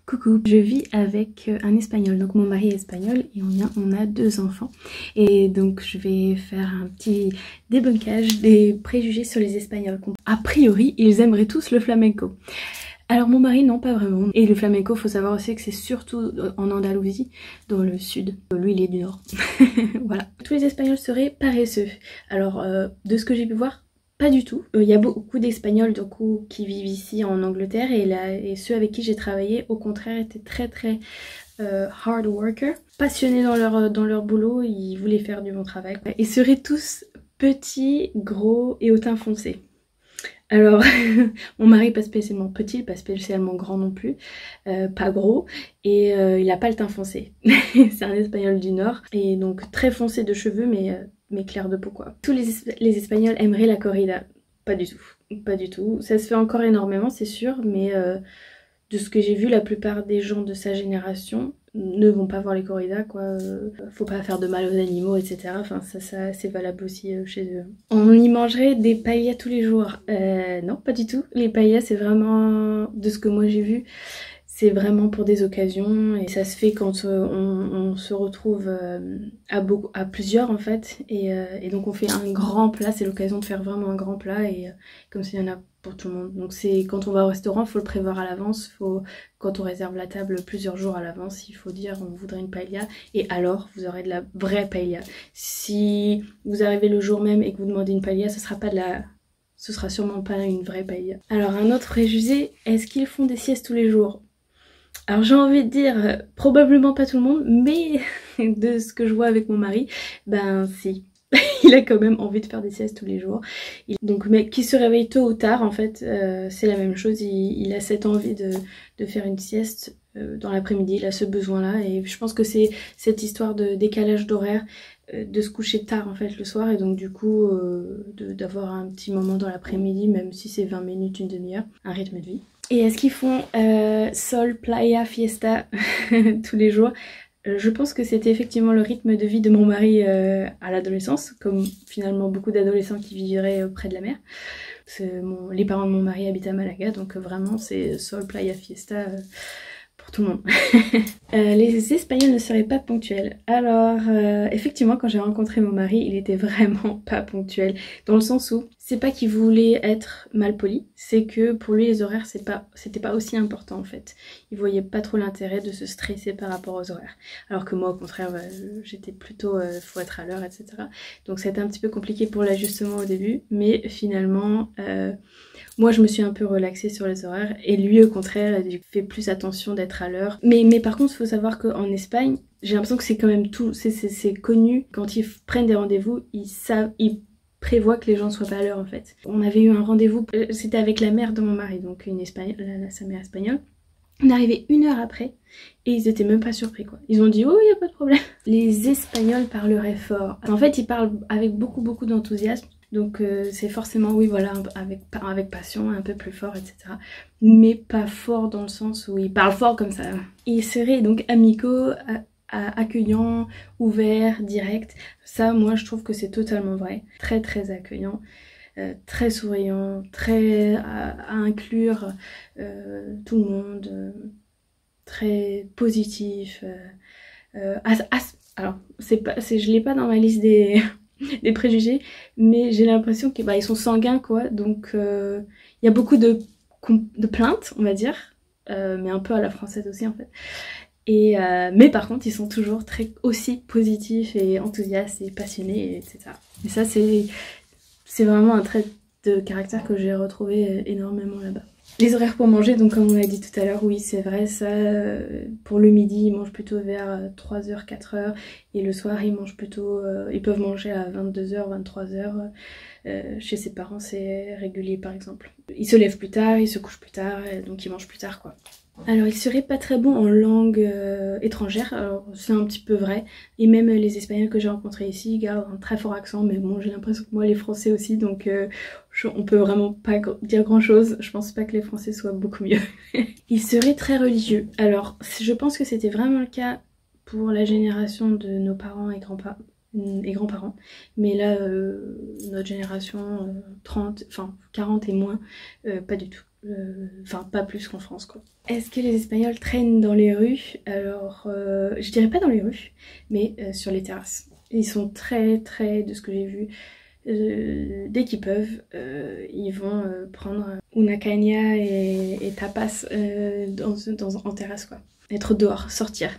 Coucou, je vis avec un espagnol, donc mon mari est espagnol et on a 2 enfants. Et donc je vais faire un petit débunkage des préjugés sur les espagnols. A priori, ils aimeraient tous le flamenco. Alors mon mari non, pas vraiment. Et le flamenco, faut savoir aussi que c'est surtout en Andalousie, dans le sud. Lui il est du nord. Voilà. Tous les espagnols seraient paresseux. Alors de ce que j'ai pu voir, pas du tout. Il y a beaucoup d'Espagnols du coup qui vivent ici en Angleterre et ceux avec qui j'ai travaillé au contraire étaient très hard worker, passionnés dans leur boulot, ils voulaient faire du bon travail. Ils seraient tous petits, gros et au teint foncé. Alors, mon mari pas spécialement petit, pas spécialement grand non plus, pas gros, et il a pas le teint foncé. C'est un espagnol du nord, et donc très foncé de cheveux, mais clair de peau quoi. Tous les espagnols aimeraient la corrida. Pas du tout, pas du tout. Ça se fait encore énormément, c'est sûr, mais de ce que j'ai vu, la plupart des gens de sa génération ne vont pas voir les corridas quoi, faut pas faire de mal aux animaux etc, enfin ça c'est valable aussi chez eux. On y mangerait des paellas tous les jours, non pas du tout, les paellas c'est vraiment, de ce que moi j'ai vu, c'est vraiment pour des occasions et ça se fait quand on se retrouve à plusieurs en fait et donc on fait un grand plat, c'est l'occasion de faire vraiment un grand plat et comme s'il y en a pour tout le monde. Donc c'est quand on va au restaurant, il faut le prévoir à l'avance, quand on réserve la table plusieurs jours à l'avance, il faut dire on voudrait une paella et alors vous aurez de la vraie paella. Si vous arrivez le jour même et que vous demandez une paella, ce sera sûrement pas une vraie paella. Alors un autre préjugé, est-ce qu'ils font des siestes tous les jours? Alors j'ai envie de dire probablement pas tout le monde, mais de ce que je vois avec mon mari, ben si. Il a quand même envie de faire des siestes tous les jours. Donc, mais qui se réveille tôt ou tard, en fait, c'est la même chose. Il a cette envie de faire une sieste dans l'après-midi. Il a ce besoin-là. Et je pense que c'est cette histoire de décalage d'horaire, de se coucher tard, en fait, le soir. Et donc, du coup, d'avoir un petit moment dans l'après-midi, même si c'est 20 minutes, une demi-heure, un rythme de vie. Et est-ce qu'ils font sol, playa, fiesta tous les jours? Je pense que c'était effectivement le rythme de vie de mon mari à l'adolescence, comme finalement beaucoup d'adolescents qui vivraient près de la mer. Les parents de mon mari habitent à Malaga, donc vraiment c'est sol, playa, fiesta pour tout le monde. Les Espagnols ne seraient pas ponctuels. Alors effectivement quand j'ai rencontré mon mari, il était vraiment pas ponctuel, dans le sens où c'est pas qu'il voulait être mal poli, c'est que pour lui les horaires c'était pas aussi important en fait. Il voyait pas trop l'intérêt de se stresser par rapport aux horaires. Alors que moi au contraire j'étais plutôt faut être à l'heure etc. Donc c'était un petit peu compliqué pour l'ajustement au début, mais finalement moi je me suis un peu relaxée sur les horaires et lui au contraire il fait plus attention d'être à l'heure. Mais par contre il faut savoir qu'en Espagne j'ai l'impression que c'est quand même tout, c'est connu, quand ils prennent des rendez-vous ils prévoient que les gens soient pas à l'heure en fait. On avait eu un rendez-vous, c'était avec la mère de mon mari, donc une espagnole, sa mère espagnole. On est arrivé 1 heure après et ils étaient même pas surpris quoi. Ils ont dit oh y a pas de problème. Les Espagnols parleraient fort. En fait ils parlent avec beaucoup d'enthousiasme. Donc c'est forcément oui voilà avec passion, un peu plus fort etc. Mais pas fort dans le sens où ils parlent fort comme ça. Ils seraient donc amicaux, accueillant, ouvert, direct. Ça moi je trouve que c'est totalement vrai. Très accueillant, très souriant, très à inclure tout le monde, très positif. Alors je l'ai pas dans ma liste des des préjugés, mais j'ai l'impression qu'ils ils sont sanguins quoi, donc il y a beaucoup de plaintes on va dire, mais un peu à la française aussi en fait. Et mais par contre ils sont toujours aussi positifs et enthousiastes et passionnés etc. Et ça c'est vraiment un trait de caractère que j'ai retrouvé énormément là-bas. Les horaires pour manger, donc comme on a dit tout à l'heure, oui c'est vrai ça, pour le midi ils mangent plutôt vers 3h, 4h et le soir ils mangent plutôt, ils peuvent manger à 22h, 23h, chez ses parents c'est régulier par exemple. Ils se lèvent plus tard, ils se couchent plus tard, donc ils mangent plus tard quoi. Alors il serait pas très bon en langue étrangère, alors c'est un petit peu vrai, et même les Espagnols que j'ai rencontrés ici gardent un très fort accent, mais bon j'ai l'impression que moi les Français aussi, donc on peut vraiment pas dire grand chose, je pense pas que les Français soient beaucoup mieux. Il serait très religieux, alors je pense que c'était vraiment le cas pour la génération de nos parents et grands-parents, mais là notre génération 30, enfin 40 et moins, pas du tout. Enfin, pas plus qu'en France, quoi. Est-ce que les Espagnols traînent dans les rues? Alors, je dirais pas dans les rues, mais sur les terrasses. Ils sont très, de ce que j'ai vu, dès qu'ils peuvent, ils vont prendre una caña et tapas en terrasse, quoi. Être dehors, sortir.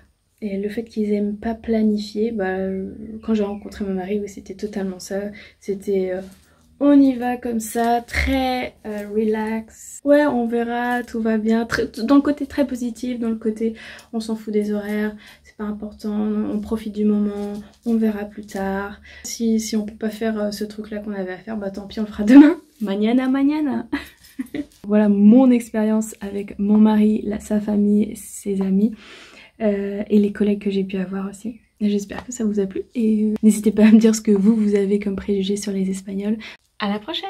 Et le fait qu'ils aiment pas planifier, bah, quand j'ai rencontré mon mari, oui, c'était totalement ça. C'était on y va comme ça, très relax. Ouais, on verra, tout va bien. Dans le côté très positif, dans le côté on s'en fout des horaires, c'est pas important, on profite du moment, on verra plus tard. Si on peut pas faire ce truc-là qu'on avait à faire, bah tant pis, on le fera demain. Mañana, mañana. Voilà mon expérience avec mon mari, sa famille, ses amis et les collègues que j'ai pu avoir aussi. J'espère que ça vous a plu et n'hésitez pas à me dire ce que vous avez comme préjugés sur les Espagnols. À la prochaine!